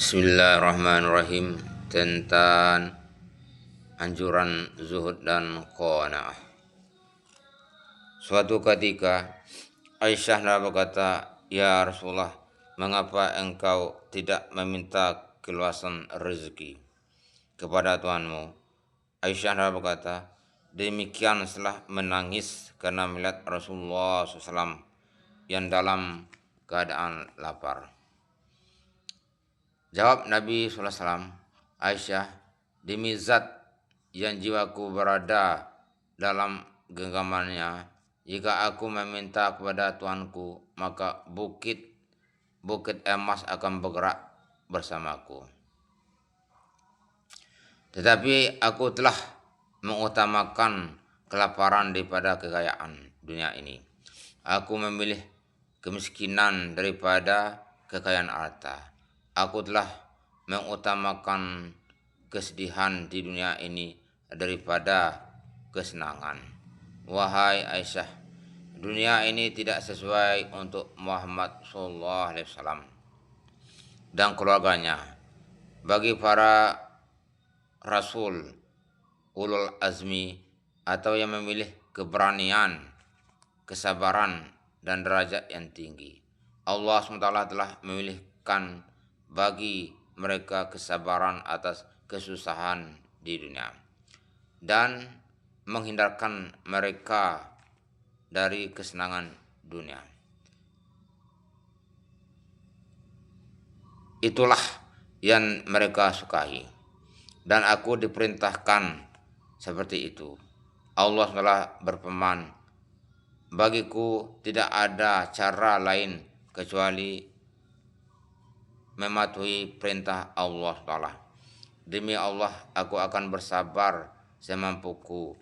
Bismillahirrahmanirrahim. Tentang anjuran zuhud dan qanaah. Suatu ketika Aisyah berkata, "Ya Rasulullah, mengapa engkau tidak meminta keluasan rezeki kepada Tuhanmu?" Aisyah berkata, demikian setelah menangis karena melihat Rasulullah SAW yang dalam keadaan lapar. Jawab Nabi SAW, "Aisyah, demi zat yang jiwaku berada dalam genggamannya, jika aku meminta kepada Tuanku, maka bukit emas akan bergerak bersamaku. Tetapi aku telah mengutamakan kelaparan daripada kekayaan dunia ini. Aku memilih kemiskinan daripada kekayaan harta. Aku telah mengutamakan kesedihan di dunia ini daripada kesenangan. Wahai Aisyah, dunia ini tidak sesuai untuk Muhammad SAW dan keluarganya. Bagi para Rasul, ulul azmi, atau yang memilih keberanian, kesabaran, dan derajat yang tinggi, Allah SWT telah memilihkan bagi mereka kesabaran atas kesusahan di dunia dan menghindarkan mereka dari kesenangan dunia. Itulah yang mereka sukai, dan aku diperintahkan seperti itu. Allah telah berfirman, bagiku tidak ada cara lain kecuali mematuhi perintah Allah Ta'ala. Demi Allah, aku akan bersabar semampuku,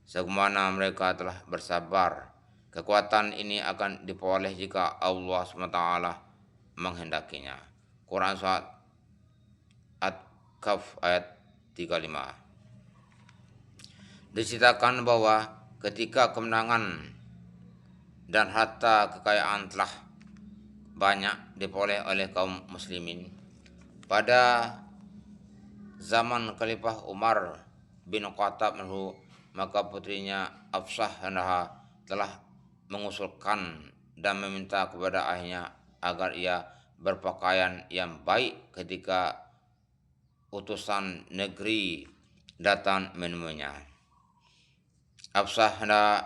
sebagaimana mereka telah bersabar. Kekuatan ini akan diperoleh jika Allah SWT menghendakinya. Quran Surat At-Kahf ayat 35. Diceritakan bahwa ketika kemenangan dan harta kekayaan telah banyak diperoleh oleh kaum muslimin, pada zaman Khalifah Umar bin Khattab, maka putrinya Hafsah telah mengusulkan dan meminta kepada ayahnya agar ia berpakaian yang baik ketika utusan negeri datang menemuinya. Hafsah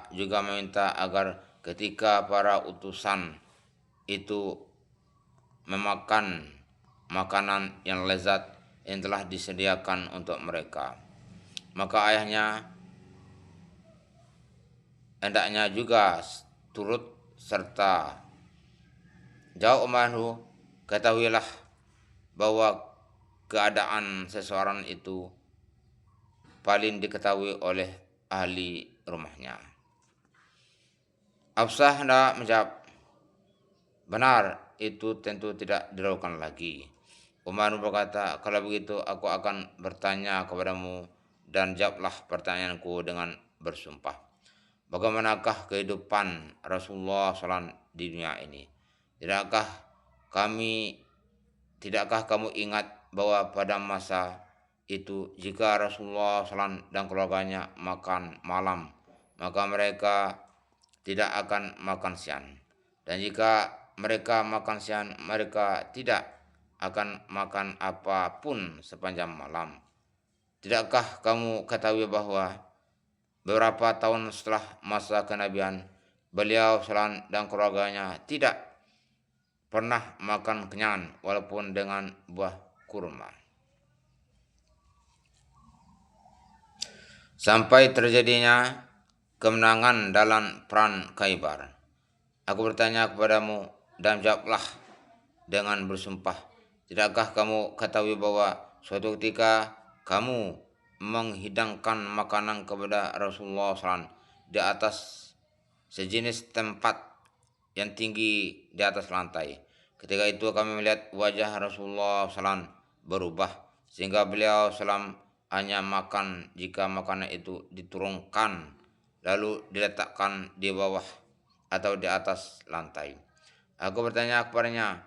juga meminta agar ketika para utusan itu memakan makanan yang lezat yang telah disediakan untuk mereka, maka ayahnya hendaknya juga turut serta. Jawab Umar, ketahuilah bahwa keadaan seseorang itu paling diketahui oleh ahli rumahnya. Hafsah menjawab, benar, itu tentu tidak diragukan lagi. Umar berkata, kalau begitu aku akan bertanya kepadamu, dan jawablah pertanyaanku dengan bersumpah. Bagaimanakah kehidupan Rasulullah SAW di dunia ini? Tidakkah kamu ingat bahwa pada masa itu jika Rasulullah SAW dan keluarganya makan malam, maka mereka tidak akan makan siang. Dan jika mereka makan siang, mereka tidak akan makan apapun sepanjang malam. Tidakkah kamu ketahui bahwa beberapa tahun setelah masa kenabian, beliau SAW dan keluarganya tidak pernah makan kenyang walaupun dengan buah kurma, sampai terjadinya kemenangan dalam perang Khaybar. Aku bertanya kepadamu, dan jawablah dengan bersumpah, tidakkah kamu ketahui bahwa suatu ketika kamu menghidangkan makanan kepada Rasulullah SAW di atas sejenis tempat yang tinggi di atas lantai. Ketika itu kami melihat wajah Rasulullah SAW berubah, sehingga beliau SAW hanya makan jika makanan itu diturunkan lalu diletakkan di bawah atau di atas lantai. Aku bertanya kepadanya,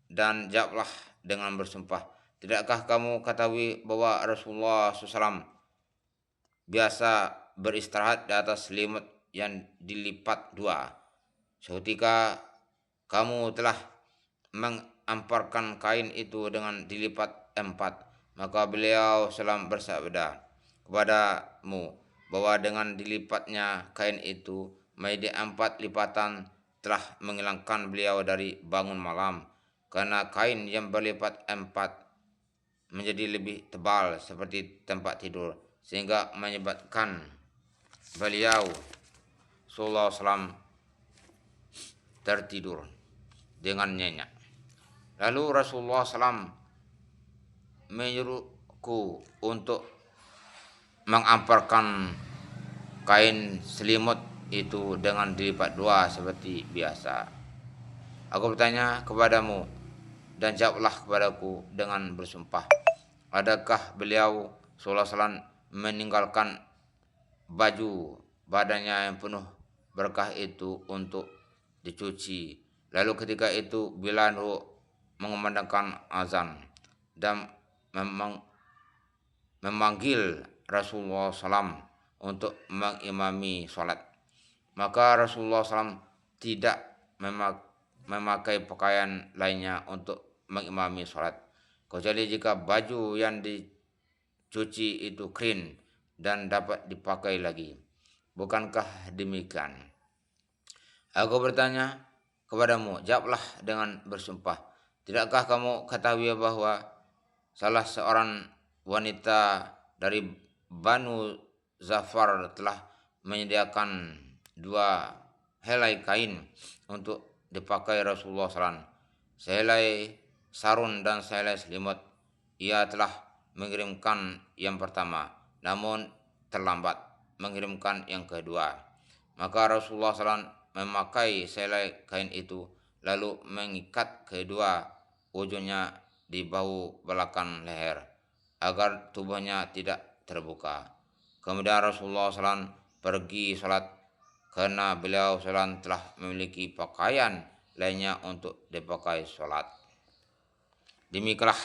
dan jawablah dengan bersumpah, Tidakkah kamu ketahui bahwa Rasulullah SAW biasa beristirahat di atas selimut yang dilipat dua? Seketika kamu telah mengamparkan kain itu dengan dilipat empat, maka beliau SAW bersabda kepadamu bahwa dengan dilipatnya kain itu menjadi empat lipatan telah menghilangkan beliau dari bangun malam, karena kain yang berlipat empat menjadi lebih tebal seperti tempat tidur, sehingga menyebabkan beliau sallallahu alaihi wasallam tertidur dengan nyenyak. Lalu Rasulullah SAW menyuruhku untuk mengamparkan kain selimut itu dengan dilipat dua seperti biasa. Aku bertanya kepadamu, dan jawablah kepadaku dengan bersumpah, adakah beliau sallallahu alaihi wasallam meninggalkan baju badannya yang penuh berkah itu untuk dicuci? Lalu ketika itu Bilal mengumandangkan azan dan memanggil Rasulullah SAW untuk mengimami sholat. Maka Rasulullah SAW tidak memakai pakaian lainnya untuk mengimami sholat, kecuali jika baju yang dicuci itu kering dan dapat dipakai lagi. Bukankah demikian? Aku bertanya kepadamu, jawablah dengan bersumpah, tidakkah kamu ketahui bahwa salah seorang wanita dari Banu Zafar telah menyediakan dua helai kain untuk dipakai Rasulullah SAW, sehelai sarung dan sehelai selimut. Ia telah mengirimkan yang pertama, namun terlambat mengirimkan yang kedua. Maka Rasulullah SAW memakai sehelai kain itu, lalu mengikat kedua ujungnya di bahu belakang leher agar tubuhnya tidak terbuka. Kemudian Rasulullah SAW pergi sholat, karena beliau SAW telah memiliki pakaian lainnya untuk dipakai sholat. Demikianlah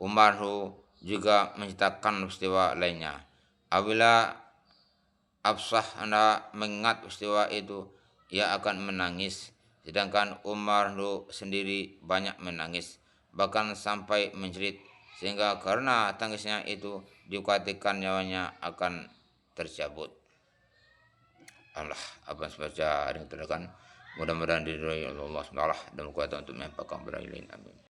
Umar juga menceritakan peristiwa lainnya. Apabila Hafsah hendak mengingat peristiwa itu, ia akan menangis, sedangkan Umar sendiri banyak menangis, bahkan sampai menjerit, sehingga karena tangisnya itu dikhawatirkan nyawanya akan tercabut. Allah, apa saja yang terdekat, mudah-mudahan diridhoi Allah SWT dan berkuasa untuk menyampaikan kepada lain. Amin.